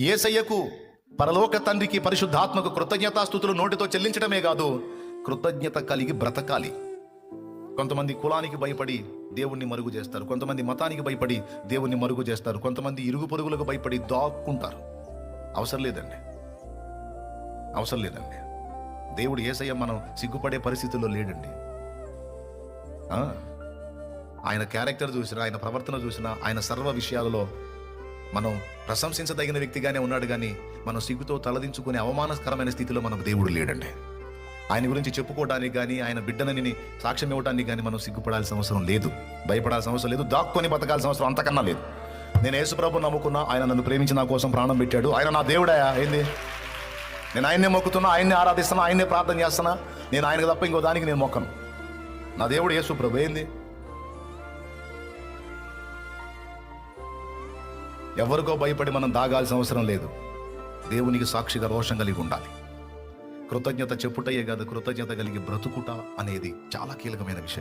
యేసయ్యకు, పరలోక తండ్రికి, పరిశుద్ధాత్మకు కృతజ్ఞతాస్తుతులు నోటితో చెల్లించడమే కాదు, కృతజ్ఞత కలిగి బ్రతకాలి. కొంతమంది కులానికి భయపడి దేవుణ్ణి మరుగు చేస్తారు, కొంతమంది మతానికి భయపడి దేవుణ్ణి మరుగు చేస్తారు, కొంతమంది ఇరుగు పొరుగులకు భయపడి దాక్కుంటారు. అవసరం లేదండి, అవసరం లేదండి. దేవుడు యేసయ్య మనం సిగ్గుపడే పరిస్థితుల్లో లేడండి. ఆయన క్యారెక్టర్ చూసినా, ఆయన ప్రవర్తన చూసినా, ఆయన సర్వ విషయాలలో మనం ప్రశంసించదగిన వ్యక్తిగానే ఉన్నాడు. కానీ మనం సిగ్గుతో తలదించుకునే అవమానకరమైన స్థితిలో మనకు దేవుడు లేడండి. ఆయన గురించి చెప్పుకోవడానికి కానీ, ఆయన బిడ్డనని సాక్ష్యం ఇవ్వడానికి కానీ మనం సిగ్గుపడాల్సిన అవసరం లేదు, భయపడాల్సిన అవసరం లేదు, దాక్కొని బతకాల్సిన అవసరం అంతకన్నా లేదు. నేను యేసుప్రభు నమ్ముకున్నా, ఆయన నన్ను ప్రేమించి నా కోసం ప్రాణం పెట్టాడు, ఆయన నా దేవుడయా. ఏంది, నేను ఆయన్నే మొక్కుతున్నా, ఆయన్నే ఆరాధిస్తున్నా, ఆయన్నే ప్రార్థన చేస్తున్నా. నేను ఆయనకు తప్ప ఇంకో దానికి నేను మొక్కను. నా దేవుడు యేసుప్రభు. ఏంది, ఎవరికో భయపడి మనం దాగాల్సిన అవసరం లేదు. దేవునికి సాక్షిగా రోషం కలిగి ఉండాలి. కృతజ్ఞత చెప్పుటయే కాదు, కృతజ్ఞత కలిగి బ్రతుకుట అనేది చాలా కీలకమైన విషయం.